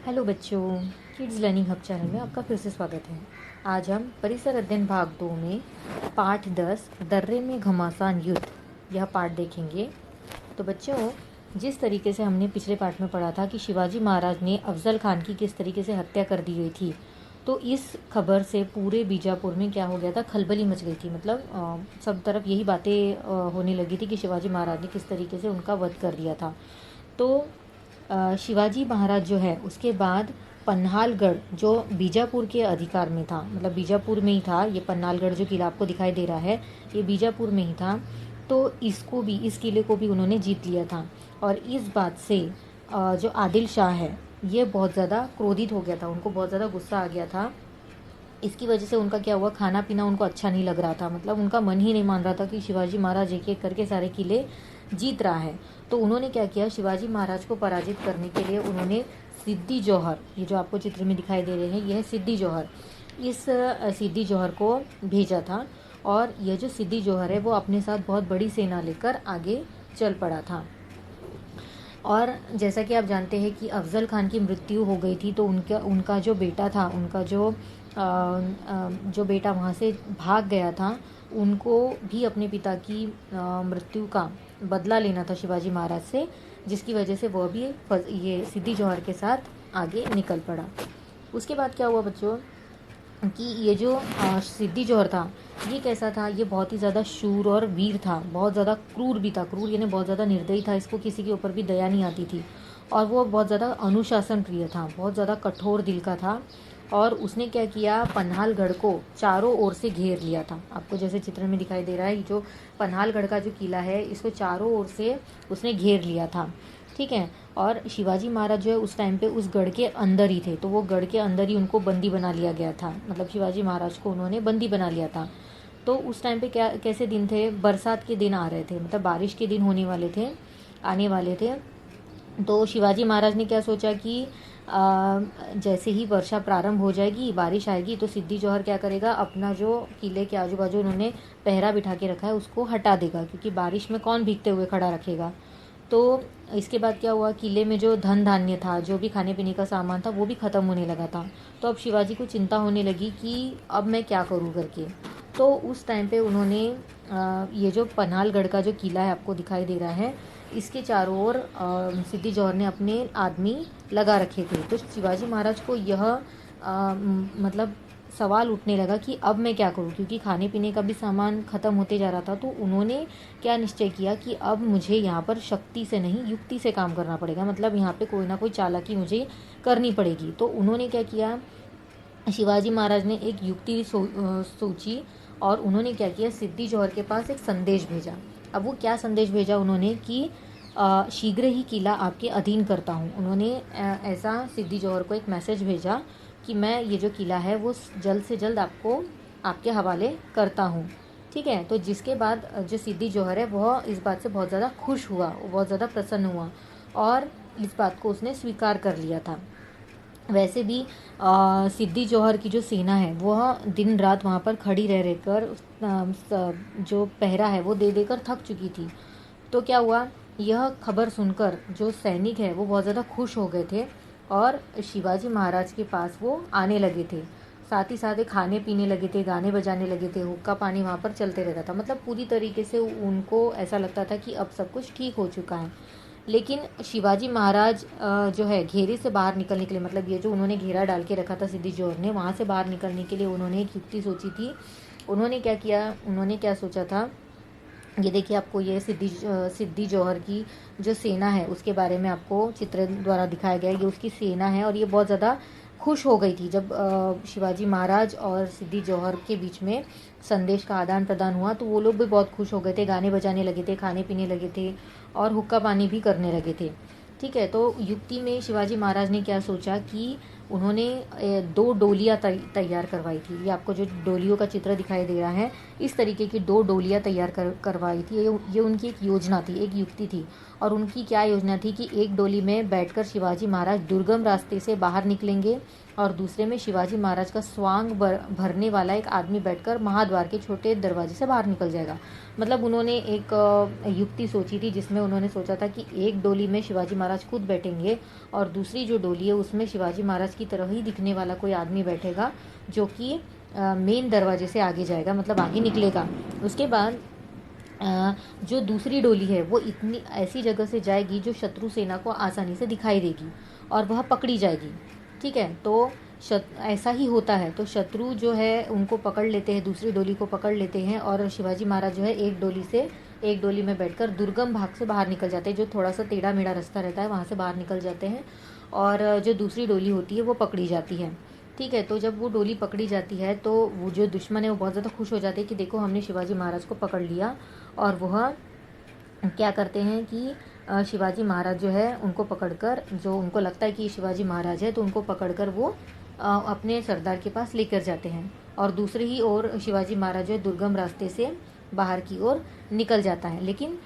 Hello बच्चों, kids learning hub channel में आपका फिर से स्वागत है। आज हम परिसर अध्ययन भाग 2 में पाठ 10 दर्रे में घमासान युद्ध यह पाठ देखेंगे। तो बच्चों, जिस तरीके से हमने पिछले पाठ में पढ़ा था कि शिवाजी महाराज ने अफजल खान की किस तरीके से हत्या कर दी गई थी, तो इस खबर से पूरे बीजापुर में क्या हो गया था, खलबली मच गई थी। मतलब सब तरफ यही बातें होने लगी थी कि शिवाजी महाराज ने किस तरीके से उनका वध कर दिया था। तो शिवाजी महाराज जो है उसके बाद पन्हालगढ़ जो बीजापुर के अधिकार में था, मतलब बीजापुर में ही था। ये पन्हालगढ़ जो किला आपको दिखाई दे रहा है, ये बीजापुर में ही था। तो इस किले को भी उन्होंने जीत लिया था। और इस बात से जो आदिल शाह है ये बहुत ज़्यादा क्रोधित हो गया था, उनको बहुत ज़्यादा गुस्सा आ गया था। इसकी वजह से उनका क्या हुआ, खाना पीना उनको अच्छा नहीं लग रहा था। मतलब उनका मन ही नहीं मान रहा था कि शिवाजी महाराज एक एक करके सारे किले जीत रहा है। तो उन्होंने क्या किया, शिवाजी महाराज को पराजित करने के लिए उन्होंने सिद्दी जौहर, ये जो आपको चित्र में दिखाई दे रहे हैं, यह सिद्दी जौहर, इस सिद्दी जौहर को भेजा था। और यह जो सिद्दी जौहर है वो अपने साथ बहुत बड़ी सेना लेकर आगे चल पड़ा था। और जैसा कि आप जानते हैं कि अफजल खान की मृत्यु हो गई थी, तो उनका उनका जो बेटा था, उनका जो बेटा वहाँ से भाग गया था, उनको भी अपने पिता की मृत्यु का बदला लेना था शिवाजी महाराज से, जिसकी वजह से वह भी ये सिद्दी जौहर के साथ आगे निकल पड़ा। उसके बाद क्या हुआ बच्चों कि ये जो सिद्दी जौहर था, ये कैसा था, ये बहुत ही ज़्यादा शूर और वीर था, बहुत ज़्यादा क्रूर भी था। क्रूर यानी बहुत ज़्यादा निर्दयी था, इसको किसी के ऊपर भी दया नहीं आती थी। और वो बहुत ज़्यादा अनुशासन प्रिय था, बहुत ज़्यादा कठोर दिल का था। और उसने क्या किया, पन्हालगढ़ को चारों ओर से घेर लिया था। आपको जैसे चित्र में दिखाई दे रहा है, जो पन्हालगढ़ का जो किला है, इसको चारों ओर से उसने घेर लिया था। ठीक है। और शिवाजी महाराज जो है उस टाइम पे उस गढ़ के अंदर ही थे, तो वो गढ़ के अंदर ही उनको बंदी बना लिया गया था। मतलब शिवाजी महाराज को उन्होंने बंदी बना लिया था। तो उस टाइम पे क्या कैसे दिन थे, बरसात के दिन आ रहे थे, मतलब बारिश के दिन होने वाले थे, आने वाले थे। तो शिवाजी महाराज ने क्या सोचा कि जैसे ही वर्षा प्रारंभ हो जाएगी, बारिश आएगी, तो सिद्दी जौहर क्या करेगा, अपना जो किले के आजू बाजू उन्होंने पहरा बिठा के रखा है उसको हटा देगा, क्योंकि बारिश में कौन भीगते हुए खड़ा रखेगा। तो इसके बाद क्या हुआ, किले में जो धन धान्य था, जो भी खाने पीने का सामान था, वो भी ख़त्म होने लगा था। तो अब शिवाजी को चिंता होने लगी कि अब मैं क्या करूँ करके। तो उस टाइम पे उन्होंने ये जो पन्हालगढ़ का जो किला है आपको दिखाई दे रहा है, इसके चारों ओर सिद्दी जौहर ने अपने आदमी लगा रखे थे। तो शिवाजी महाराज को यह मतलब सवाल उठने लगा कि अब मैं क्या करूं, क्योंकि खाने पीने का भी सामान ख़त्म होते जा रहा था। तो उन्होंने क्या निश्चय किया कि अब मुझे यहाँ पर शक्ति से नहीं, युक्ति से काम करना पड़ेगा। मतलब यहाँ पे कोई ना कोई चालाकी मुझे करनी पड़ेगी। तो उन्होंने क्या किया, शिवाजी महाराज ने एक युक्ति सोची और उन्होंने क्या किया, सिद्दी जौहर के पास एक संदेश भेजा। अब वो क्या संदेश भेजा उन्होंने कि शीघ्र ही किला आपके अधीन करता हूँ। उन्होंने ऐसा सिद्दी जौहर को एक मैसेज भेजा कि मैं ये जो किला है वो जल्द से जल्द आपको आपके हवाले करता हूँ। ठीक है। तो जिसके बाद जो सिद्दी जौहर है वह इस बात से बहुत ज़्यादा खुश हुआ, बहुत ज़्यादा प्रसन्न हुआ और इस बात को उसने स्वीकार कर लिया था। वैसे भी सिद्दी जौहर की जो सेना है वह दिन रात वहाँ पर खड़ी रह रहकर जो पहरा है वो दे देकर थक चुकी थी। तो क्या हुआ, यह खबर सुनकर जो सैनिक है वो बहुत ज़्यादा खुश हो गए थे और शिवाजी महाराज के पास वो आने लगे थे। साथ ही साथ खाने पीने लगे थे, गाने बजाने लगे थे, हुक्का पानी वहाँ पर चलते रहता था। मतलब पूरी तरीके से उनको ऐसा लगता था कि अब सब कुछ ठीक हो चुका है। लेकिन शिवाजी महाराज जो है घेरे से बाहर निकलने के लिए, मतलब ये जो उन्होंने घेरा डाल के रखा था सिद्दी जौहर ने, वहाँ से बाहर निकलने के लिए उन्होंने एक युक्ति सोची थी। उन्होंने क्या किया, उन्होंने क्या सोचा था, ये देखिए आपको ये सिद्दी जौहर की जो सेना है उसके बारे में आपको चित्र द्वारा दिखाया गया है। ये उसकी सेना है और ये बहुत ज़्यादा खुश हो गई थी जब शिवाजी महाराज और सिद्दी जौहर के बीच में संदेश का आदान प्रदान हुआ। तो वो लोग भी बहुत खुश हो गए थे, गाने बजाने लगे थे, खाने पीने लगे थे और हुक्का पानी भी करने लगे थे। ठीक है। तो युक्ति में शिवाजी महाराज ने क्या सोचा कि उन्होंने 2 डोलियाँ तैयार करवाई थी। ये आपको जो डोलियों का चित्र दिखाई दे रहा है, इस तरीके की 2 डोलियाँ तैयार करवाई थी। ये उनकी एक योजना थी, एक युक्ति थी। और उनकी क्या योजना थी कि एक डोली में बैठकर शिवाजी महाराज दुर्गम रास्ते से बाहर निकलेंगे और दूसरे में शिवाजी महाराज का स्वांग भरने वाला एक आदमी बैठकर महाद्वार के छोटे दरवाजे से बाहर निकल जाएगा। मतलब उन्होंने एक युक्ति सोची थी, जिसमें उन्होंने सोचा था कि एक डोली में शिवाजी महाराज खुद बैठेंगे और दूसरी जो डोली है उसमें शिवाजी महाराज की तरह ही दिखने वाला कोई आदमी बैठेगा, जो कि मेन दरवाजे से आगे जाएगा, मतलब आगे निकलेगा। उसके बाद जो दूसरी डोली है वो इतनी ऐसी जगह से जाएगी जो शत्रु सेना को आसानी से दिखाई देगी और वह पकड़ी जाएगी। ठीक है, तो ऐसा ही होता है। तो शत्रु जो है उनको पकड़ लेते हैं, दूसरी डोली को पकड़ लेते हैं और शिवाजी महाराज जो है एक डोली में बैठकर दुर्गम भाग से बाहर निकल जाते हैं, जो थोड़ा सा टेढ़ा मेढ़ा रास्ता रहता है वहाँ से बाहर निकल जाते हैं और जो दूसरी डोली होती है वो पकड़ी जाती है। ठीक है, तो जब वो डोली पकड़ी जाती है तो वो जो दुश्मन है वो बहुत ज़्यादा खुश हो जाते हैं कि देखो हमने शिवाजी महाराज को पकड़ लिया। और वह क्या करते हैं कि शिवाजी महाराज जो है उनको पकड़कर, जो उनको लगता है कि शिवाजी महाराज है तो उनको पकड़कर वो अपने सरदार के पास लेकर जाते हैं। और दूसरी ही ओर शिवाजी महाराज जो है दुर्गम रास्ते से बाहर की ओर निकल जाता है। लेकिन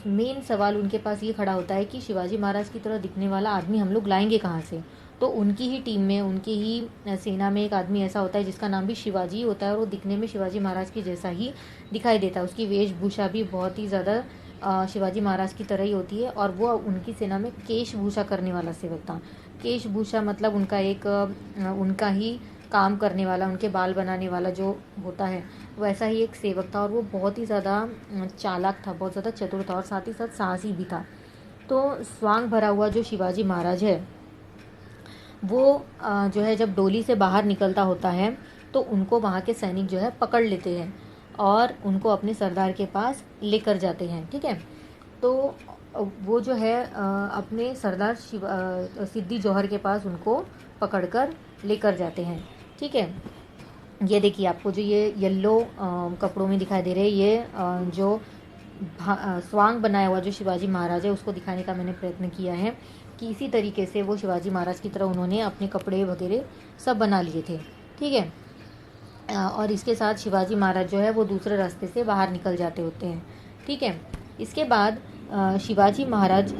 मेन सवाल उनके पास ये खड़ा होता है कि शिवाजी महाराज की तरह दिखने वाला आदमी हम लोग लाएंगे कहाँ से। तो उनकी ही टीम में, उनकी ही सेना में एक आदमी ऐसा होता है जिसका नाम भी शिवाजी होता है और वो दिखने में शिवाजी महाराज की जैसा ही दिखाई देता है। उसकी वेशभूषा भी बहुत ही ज़्यादा शिवाजी महाराज की तरह ही होती है और वो उनकी सेना में केशभूषा करने वाला सेवक था। केशभूषा मतलब उनका ही काम करने वाला, उनके बाल बनाने वाला जो होता है वैसा ही एक सेवक था। और वो बहुत ही ज़्यादा चालाक था, बहुत ज़्यादा चतुर था और साथ ही साथ साहसी भी था। तो स्वांग भरा हुआ जो शिवाजी महाराज है वो जो है जब डोली से बाहर निकलता होता है तो उनको वहाँ के सैनिक जो है पकड़ लेते हैं और उनको अपने सरदार के पास लेकर जाते हैं। ठीक है, तो वो जो है अपने सरदार सिद्दी जौहर के पास उनको पकड़कर लेकर जाते हैं। ठीक है, ये देखिए आपको जो ये येलो कपड़ों में दिखाई दे रहे हैं, ये जो स्वांग बनाया हुआ जो शिवाजी महाराज है उसको दिखाने का मैंने प्रयत्न किया है कि इसी तरीके से वो शिवाजी महाराज की तरह उन्होंने अपने कपड़े वगैरह सब बना लिए थे। ठीक है, और इसके साथ शिवाजी महाराज जो है वो दूसरे रास्ते से बाहर निकल जाते होते हैं। ठीक है, इसके बाद शिवाजी महाराज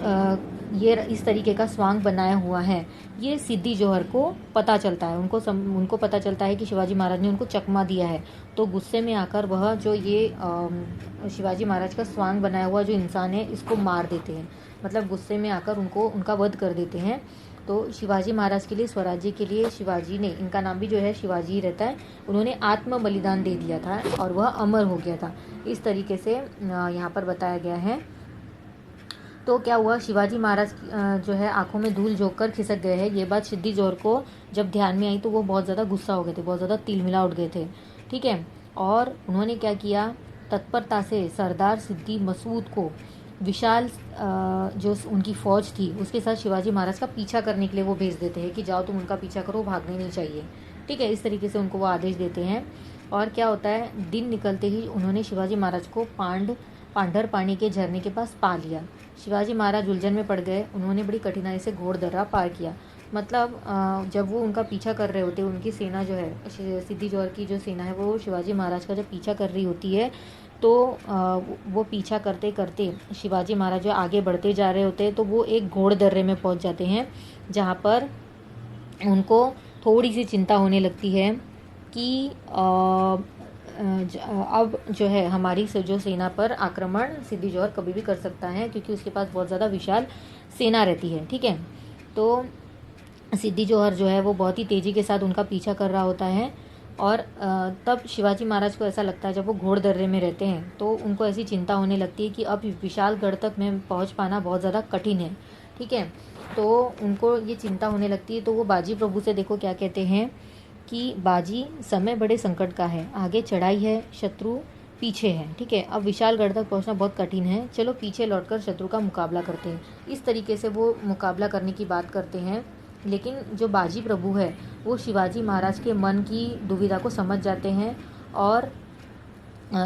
ये इस तरीके का स्वांग बनाया हुआ है, ये सिद्दी जौहर को पता चलता है। उनको पता चलता है कि शिवाजी महाराज ने उनको चकमा दिया है। तो गुस्से में आकर वह जो ये शिवाजी महाराज का स्वांग बनाया हुआ जो इंसान है इसको मार देते हैं, मतलब गुस्से में आकर उनका वध कर देते हैं। तो शिवाजी महाराज के लिए, स्वराज्य के लिए शिवाजी ने, इनका नाम भी जो है शिवाजी रहता है, उन्होंने आत्म बलिदान दे दिया था और वह अमर हो गया था। इस तरीके से यहाँ पर बताया गया है। तो क्या हुआ, शिवाजी महाराज जो है आंखों में धूल झोंक कर खिसक गए हैं। ये बात सिद्दी जौहर को जब ध्यान में आई तो वो बहुत ज़्यादा गुस्सा हो गए थे, बहुत ज़्यादा तिलमिला उठ गए थे। ठीक है, और उन्होंने क्या किया, तत्परता से सरदार सिद्दी मसूद को विशाल जो उनकी फ़ौज थी उसके साथ शिवाजी महाराज का पीछा करने के लिए वो भेज देते हैं कि जाओ तुम उनका पीछा करो, भागने नहीं चाहिए। ठीक है, इस तरीके से उनको वो आदेश देते हैं। और क्या होता है, दिन निकलते ही उन्होंने शिवाजी महाराज को पांढर पानी के झरने के पास पा लिया। शिवाजी महाराज उलझन में पड़ गए, उन्होंने बड़ी कठिनाई से घोड़ दर्रा पार किया। मतलब जब वो उनका पीछा कर रहे होते, उनकी सेना जो है, सिद्दी जौहर की जो सेना है वो शिवाजी महाराज का जब पीछा कर रही होती है तो वो पीछा करते करते शिवाजी महाराज जो आगे बढ़ते जा रहे होते हैं तो वो एक घोड़ दर्रे में पहुंच जाते हैं, जहाँ पर उनको थोड़ी सी चिंता होने लगती है कि अब जो है हमारी जो सेना पर आक्रमण सिद्दी जौहर कभी भी कर सकता है, क्योंकि उसके पास बहुत ज़्यादा विशाल सेना रहती है। ठीक है, तो सिद्दी जौहर जो है वो बहुत ही तेज़ी के साथ उनका पीछा कर रहा होता है। और तब शिवाजी महाराज को ऐसा लगता है, जब वो घोड़ दर्रे में रहते हैं तो उनको ऐसी चिंता होने लगती है कि अब विशालगढ़ तक में पहुंच पाना बहुत ज़्यादा कठिन है। ठीक है, तो उनको ये चिंता होने लगती है। तो वो बाजी प्रभु से देखो क्या कहते हैं कि बाजी, समय बड़े संकट का है, आगे चढ़ाई है, शत्रु पीछे है। ठीक है, अब विशालगढ़ तक पहुंचना बहुत कठिन है, चलो पीछे लौटकर शत्रु का मुकाबला करते हैं। इस तरीके से वो मुकाबला करने की बात करते हैं। लेकिन जो बाजी प्रभु है वो शिवाजी महाराज के मन की दुविधा को समझ जाते हैं और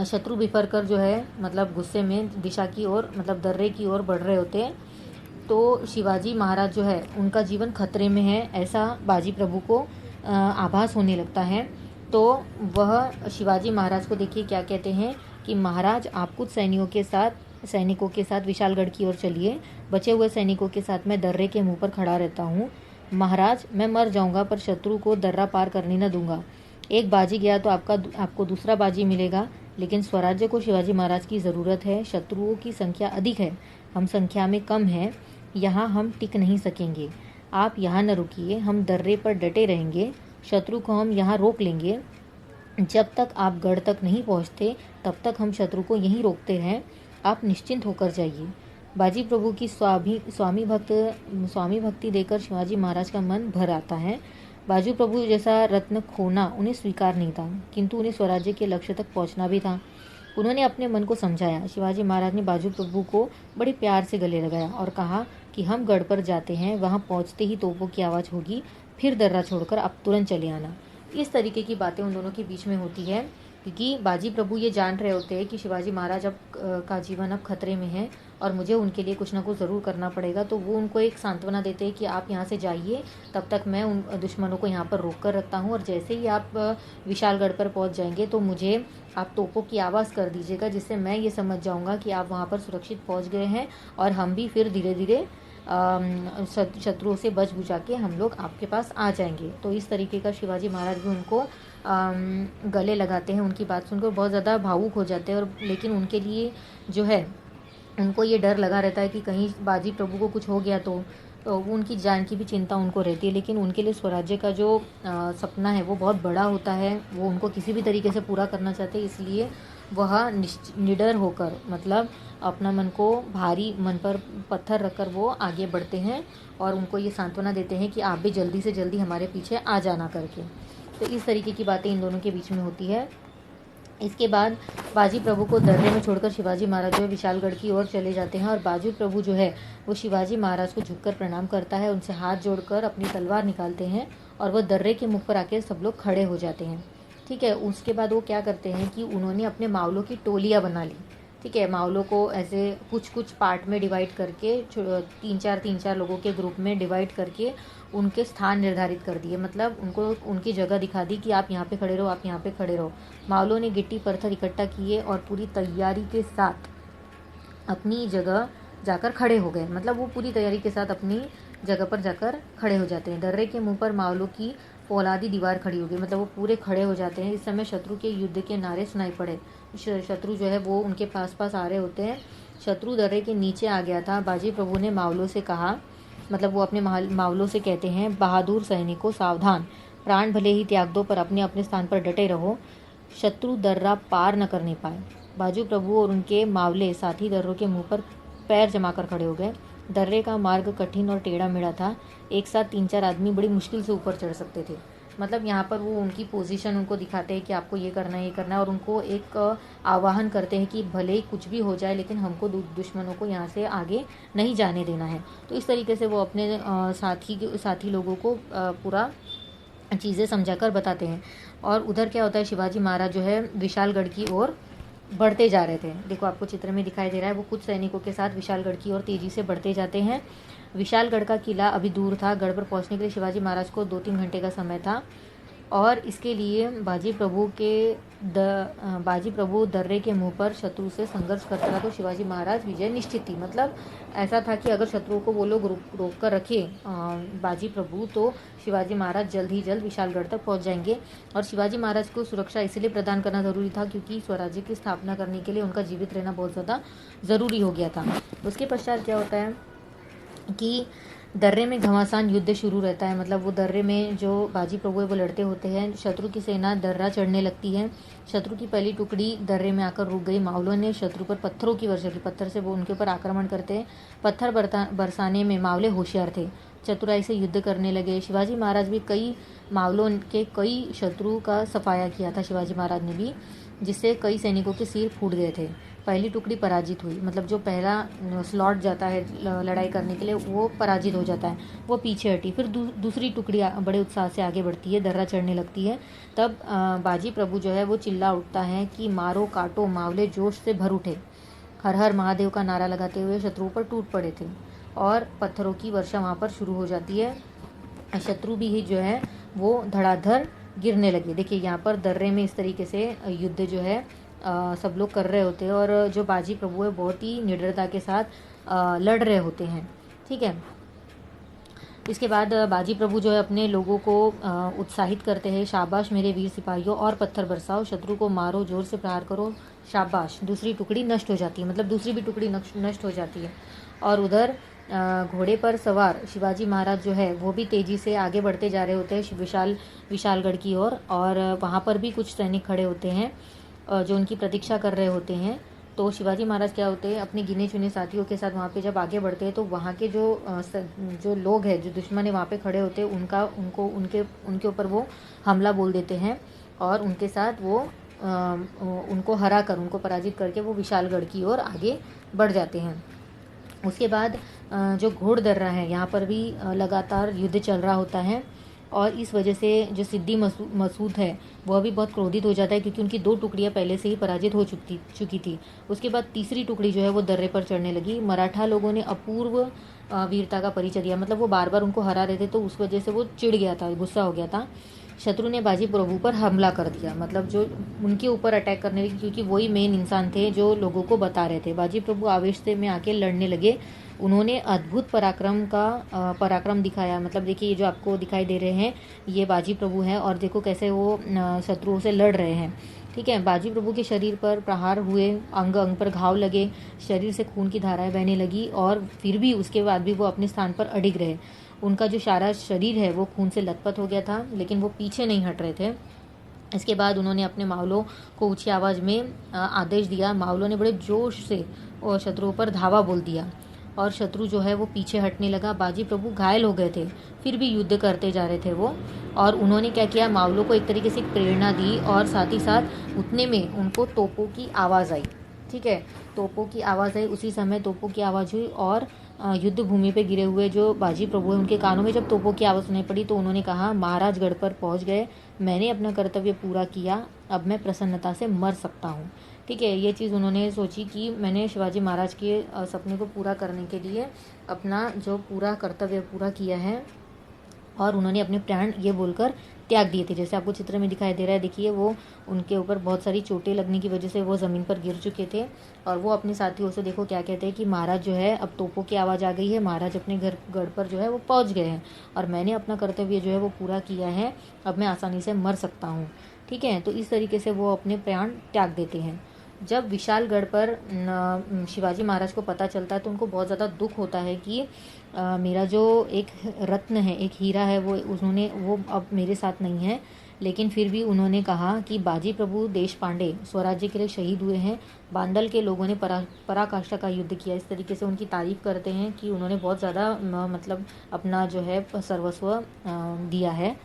शत्रु बिफर कर जो है, मतलब गुस्से में दिशा की ओर, मतलब दर्रे की ओर बढ़ रहे होते हैं। तो शिवाजी महाराज जो है उनका जीवन खतरे में है, ऐसा बाजी प्रभु को आभास होने लगता है। तो वह शिवाजी महाराज को देखिए क्या कहते हैं कि महाराज आप कुछ सैनिकों के साथ विशालगढ़ की ओर चलिए, बचे हुए सैनिकों के साथ मैं दर्रे के मुंह पर खड़ा रहता हूँ। महाराज मैं मर जाऊंगा पर शत्रु को दर्रा पार करने न दूंगा। एक बाजी गया तो आपको दूसरा बाजी मिलेगा, लेकिन स्वराज्य को शिवाजी महाराज की ज़रूरत है। शत्रुओं की संख्या अधिक है, हम संख्या में कम हैं, यहाँ हम टिक नहीं सकेंगे। आप यहाँ न रुकिए, हम दर्रे पर डटे रहेंगे, शत्रु को हम यहाँ रोक लेंगे। जब तक आप गढ़ तक नहीं पहुँचते तब तक हम शत्रु को यहीं रोकते हैं, आप निश्चिंत होकर जाइए। बाजी प्रभु की स्वामी भक्ति देकर शिवाजी महाराज का मन भर आता है। बाजू प्रभु जैसा रत्न खोना उन्हें स्वीकार नहीं था, किंतु उन्हें स्वराज्य के लक्ष्य तक पहुंचना भी था। उन्होंने अपने मन को समझाया। शिवाजी महाराज ने बाजू प्रभु को बड़े प्यार से गले लगाया और कहा कि हम गढ़ पर जाते हैं, वहां पहुंचते ही तोपों की आवाज़ होगी, फिर दर्रा छोड़कर आप तुरंत चले आना। इस तरीके की बातें उन दोनों के बीच में होती है, क्योंकि बाजी प्रभु ये जान रहे होते हैं कि शिवाजी महाराज का जीवन अब खतरे में है और मुझे उनके लिए कुछ ना कुछ ज़रूर करना पड़ेगा। तो वो उनको एक सांत्वना देते हैं कि आप यहाँ से जाइए, तब तक मैं उन दुश्मनों को यहाँ पर रोक कर रखता हूँ, और जैसे ही आप विशालगढ़ पर पहुँच जाएंगे तो मुझे आप तोपों की आवाज़ कर दीजिएगा, जिससे मैं ये समझ जाऊँगा कि आप वहाँ पर सुरक्षित पहुँच गए हैं, और हम भी फिर धीरे धीरे शत्रुओं से बच बुझा के हम लोग आपके पास आ जाएंगे। तो इस तरीके का शिवाजी महाराज भी उनको गले लगाते हैं। उनकी बात सुनकर बहुत ज़्यादा भावुक हो जाते हैं, और लेकिन उनके लिए जो है उनको ये डर लगा रहता है कि कहीं बाजी प्रभु को कुछ हो गया तो उनकी जान की भी चिंता उनको रहती है। लेकिन उनके लिए स्वराज्य का जो सपना है वो बहुत बड़ा होता है, वो उनको किसी भी तरीके से पूरा करना चाहते हैं, इसलिए वह निडर होकर, मतलब अपना मन को भारी मन पर पत्थर रखकर वो आगे बढ़ते हैं और उनको ये सांत्वना देते हैं कि आप भी जल्दी से जल्दी हमारे पीछे आ जाना करके। तो इस तरीके की बातें इन दोनों के बीच में होती है। इसके बाद बाजी प्रभु को दर्रे में छोड़कर शिवाजी महाराज जो है विशालगढ़ की ओर चले जाते हैं, और बाजी प्रभु जो है वो शिवाजी महाराज को झुककर प्रणाम करता है, उनसे हाथ जोड़कर अपनी तलवार निकालते हैं और वह दर्रे के मुख पर आकर सब लोग खड़े हो जाते हैं। ठीक है, उसके बाद वो क्या करते हैं कि उन्होंने अपने मावलों की टोलियाँ बना ली। ठीक है, मावलों को ऐसे कुछ कुछ पार्ट में डिवाइड करके तीन चार लोगों के ग्रुप में डिवाइड करके उनके स्थान निर्धारित कर दिए, मतलब उनको उनकी जगह दिखा दी कि आप यहाँ पे खड़े रहो, आप यहाँ पे खड़े रहो। मावलों ने गिट्टी पत्थर इकट्ठा किए और पूरी तैयारी के साथ अपनी जगह जाकर खड़े हो गए, मतलब वो पूरी तैयारी के साथ अपनी जगह पर जाकर खड़े हो जाते हैं। दर्रे के मुंह पर मावलों की फौलादी दीवार खड़ी हो गई, मतलब वो पूरे खड़े हो जाते हैं। इस समय शत्रु के युद्ध के नारे सुनाई पड़े। शत्रु जो है वो उनके पास आ रहे होते हैं। शत्रु दर्रे के नीचे आ गया था। बाजी प्रभु ने मावलों से कहा, मतलब वो अपने मावलों से कहते हैं, बहादुर सैनिकों सावधान, प्राण भले ही त्याग दो पर अपने अपने स्थान पर डटे रहो, शत्रु दर्रा पार न करने पाए। बाजू प्रभु और उनके मावले साथी दर्रों के मुंह पर पैर जमाकर खड़े हो गए। दर्रे का मार्ग कठिन और टेढ़ा मेढ़ा था, एक साथ 3-4 आदमी बड़ी मुश्किल से ऊपर चढ़ सकते थे। मतलब यहाँ पर वो उनकी पोजीशन उनको दिखाते हैं कि आपको ये करना है, और उनको एक आह्वान करते हैं कि भले ही कुछ भी हो जाए लेकिन हमको दुश्मनों को यहाँ से आगे नहीं जाने देना है। तो इस तरीके से वो अपने साथी लोगों को पूरा चीज़ें समझाकर बताते हैं। और उधर क्या होता है, शिवाजी महाराज जो है विशालगढ़ की ओर बढ़ते जा रहे थे। देखो आपको चित्र में दिखाई दे रहा है, वो कुछ सैनिकों के साथ विशालगढ़ की ओर तेजी से बढ़ते जाते हैं। विशालगढ़ का किला अभी दूर था। गढ़ पर पहुंचने के लिए शिवाजी महाराज को 2-3 घंटे का समय था, और इसके लिए बाजी प्रभु दर्रे के मुंह पर शत्रु से संघर्ष करता था, तो शिवाजी महाराज विजय निश्चित थी। मतलब ऐसा था कि अगर शत्रुओं को वो लोग रोक कर रखे बाजी प्रभु, तो शिवाजी महाराज जल्द ही जल्द विशालगढ़ तक पहुंच जाएंगे। और शिवाजी महाराज को सुरक्षा इसलिए प्रदान करना ज़रूरी था क्योंकि स्वराज्य की स्थापना करने के लिए उनका जीवित रहना बहुत ज़्यादा ज़रूरी हो गया था। उसके पश्चात क्या होता है कि दर्रे में घमासान युद्ध शुरू रहता है। मतलब वो दर्रे में जो बाजी प्रभु है वो लड़ते होते हैं। शत्रु की सेना दर्रा चढ़ने लगती है। शत्रु की पहली टुकड़ी दर्रे में आकर रुक गई। मावलों ने शत्रु पर पत्थरों की वर्षा की, पत्थर से वो उनके ऊपर आक्रमण करते हैं। पत्थर बरसाने में मावले होशियार थे, चतुराई से युद्ध करने लगे। शिवाजी महाराज भी कई शत्रु का सफाया किया था शिवाजी महाराज ने भी, जिससे कई सैनिकों के सिर फूट गए थे। पहली टुकड़ी पराजित हुई, मतलब जो पहला स्लॉट जाता है लड़ाई करने के लिए वो पराजित हो जाता है, वो पीछे हटी। फिर दूसरी टुकड़ी बड़े उत्साह से आगे बढ़ती है, दर्रा चढ़ने लगती है। तब बाजी प्रभु जो है वो चिल्ला उठता है कि मारो काटो। मावले जोश से भर उठे, हर हर महादेव का नारा लगाते हुए शत्रुओं पर टूट पड़े थे। और पत्थरों की वर्षा वहाँ पर शुरू हो जाती है। शत्रु भी जो है वो धड़ाधड़ गिरने लगे। देखिए यहाँ पर दर्रे में इस तरीके से युद्ध जो है सब लोग कर रहे होते हैं और जो बाजी प्रभु है बहुत ही निडरता के साथ लड़ रहे होते हैं। ठीक है, इसके बाद बाजी प्रभु जो है अपने लोगों को उत्साहित करते हैं। शाबाश मेरे वीर सिपाहियों, और पत्थर बरसाओ, शत्रु को मारो, जोर से प्रहार करो, शाबाश। दूसरी टुकड़ी नष्ट हो जाती है, मतलब दूसरी भी टुकड़ी नष्ट हो जाती है। और उधर घोड़े पर सवार शिवाजी महाराज जो है वो भी तेज़ी से आगे बढ़ते जा रहे होते हैं विशालगढ़ की ओर। और वहाँ पर भी कुछ सैनिक खड़े होते हैं जो उनकी प्रतीक्षा कर रहे होते हैं। तो शिवाजी महाराज क्या होते हैं, अपने गिने चुने साथियों के साथ वहाँ पे जब आगे बढ़ते हैं तो वहाँ के जो लोग हैं, जो दुश्मन है वहाँ पे खड़े होते हैं, उनके ऊपर वो हमला बोल देते हैं और उनके साथ वो उनको हरा कर, उनको पराजित करके वो विशालगढ़ की ओर आगे बढ़ जाते हैं। उसके बाद जो घोड़ दर्रा है, यहाँ पर भी लगातार युद्ध चल रहा होता है और इस वजह से जो सिद्दी मसूद है वह भी बहुत क्रोधित हो जाता है, क्योंकि उनकी 2 टुकड़ियाँ पहले से ही पराजित हो चुकी थी। उसके बाद तीसरी टुकड़ी जो है वो दर्रे पर चढ़ने लगी। मराठा लोगों ने अपूर्व वीरता का परिचय दिया, मतलब वो बार बार उनको हरा रहे थे, तो उस वजह से वो चिढ़ गया था, गुस्सा हो गया था। शत्रु ने बाजी प्रभु पर हमला कर दिया, मतलब जो उनके ऊपर अटैक करने लगे, क्योंकि वही मेन इंसान थे जो लोगों को बता रहे थे। बाजी प्रभु आवेश से में आके लड़ने लगे। उन्होंने अद्भुत पराक्रम दिखाया। मतलब देखिए ये जो आपको दिखाई दे रहे हैं ये बाजी प्रभु हैं और देखो कैसे वो शत्रुओं से लड़ रहे हैं। ठीक है, बाजी प्रभु के शरीर पर प्रहार हुए, अंग अंग पर घाव लगे, शरीर से खून की धाराएं बहने लगी और फिर भी उसके बाद भी वो अपने स्थान पर अडिग रहे। उनका जो सारा शरीर है वो खून से लथपथ हो गया था, लेकिन वो पीछे नहीं हट रहे थे। इसके बाद उन्होंने अपने मावलों को ऊंची आवाज़ में आदेश दिया। मावलों ने बड़े जोश से शत्रुओं पर धावा बोल दिया और शत्रु जो है वो पीछे हटने लगा। बाजी प्रभु घायल हो गए थे, फिर भी युद्ध करते जा रहे थे वो। और उन्होंने क्या किया, मावलों को एक तरीके से प्रेरणा दी और साथ ही साथ उतने में उनको तोपों की आवाज़ आई। ठीक है, तोपों की आवाज़ आई, उसी समय तोपों की आवाज़ हुई और युद्ध भूमि पे गिरे हुए जो बाजी प्रभु है उनके कानों में जब तोपों की आवाज़ सुनाई पड़ी तो उन्होंने कहा, महाराजगढ़ पर पहुंच गए, मैंने अपना कर्तव्य पूरा किया, अब मैं प्रसन्नता से मर सकता हूँ। ठीक है, ये चीज़ उन्होंने सोची कि मैंने शिवाजी महाराज के सपने को पूरा करने के लिए अपना जो पूरा कर्तव्य पूरा किया है और उन्होंने अपने प्राण ये बोलकर त्याग दिए थे। जैसे आपको चित्र में दिखाई दे रहा है, देखिए वो उनके ऊपर बहुत सारी चोटें लगने की वजह से वो ज़मीन पर गिर चुके थे और वो अपने साथियों से देखो क्या कहते हैं कि महाराज जो है अब तोपों की आवाज़ आ गई है, महाराज अपने गढ़ पर जो है वो पहुंच गए हैं और मैंने अपना कर्तव्य जो है वो पूरा किया है, अब मैं आसानी से मर सकता हूँ। ठीक है, तो इस तरीके से वो अपने प्राण त्याग देते हैं। जब विशालगढ़ पर शिवाजी महाराज को पता चलता है तो उनको बहुत ज़्यादा दुख होता है कि मेरा जो एक रत्न है, एक हीरा है, वो अब मेरे साथ नहीं है। लेकिन फिर भी उन्होंने कहा कि बाजी प्रभु देश पांडे स्वराज्य के लिए शहीद हुए हैं, बांदल के लोगों ने पराकाष्ठा का युद्ध किया। इस तरीके से उनकी तारीफ करते हैं कि उन्होंने बहुत ज़्यादा मतलब अपना जो है सर्वस्व दिया है।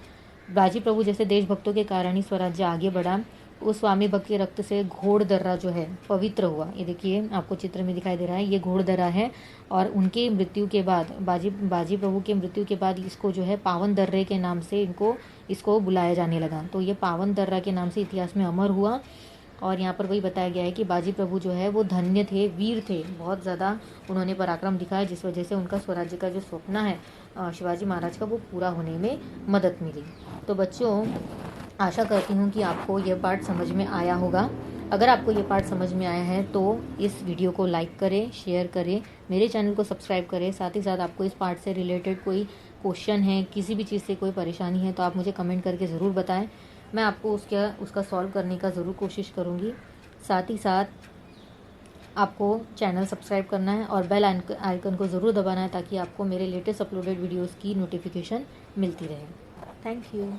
बाजी प्रभु जैसे देशभक्तों के कारण ही स्वराज्य आगे बढ़ा। उस स्वामी भक्त के रक्त से घोड़ दर्रा जो है पवित्र हुआ। ये देखिए आपको चित्र में दिखाई दे रहा है, ये घोड़ दर्रा है और उनके मृत्यु के बाद बाजी प्रभु के मृत्यु के बाद इसको जो है पावन दर्रे के नाम से इसको बुलाया जाने लगा। तो ये पावन दर्रा के नाम से इतिहास में अमर हुआ। और यहाँ पर वही बताया गया है कि बाजी प्रभु जो है वो धन्य थे, वीर थे, बहुत ज़्यादा उन्होंने पराक्रम दिखाया, जिस वजह से उनका स्वराज्य का जो स्वप्न है शिवाजी महाराज का वो पूरा होने में मदद मिली। तो बच्चों, आशा करती हूँ कि आपको यह पाठ समझ में आया होगा। अगर आपको ये पाठ समझ में आया है तो इस वीडियो को लाइक करें, शेयर करें, मेरे चैनल को सब्सक्राइब करें। साथ ही साथ आपको इस पाठ से रिलेटेड कोई क्वेश्चन है, किसी भी चीज़ से कोई परेशानी है तो आप मुझे कमेंट करके ज़रूर बताएं। मैं आपको उसका सॉल्व करने का ज़रूर कोशिश करूँगी। साथ ही साथ आपको चैनल सब्सक्राइब करना है और बेल आइकन को ज़रूर दबाना है ताकि आपको मेरे लेटेस्ट अपलोडेड वीडियोज़ की नोटिफिकेशन मिलती रहे। Thank you.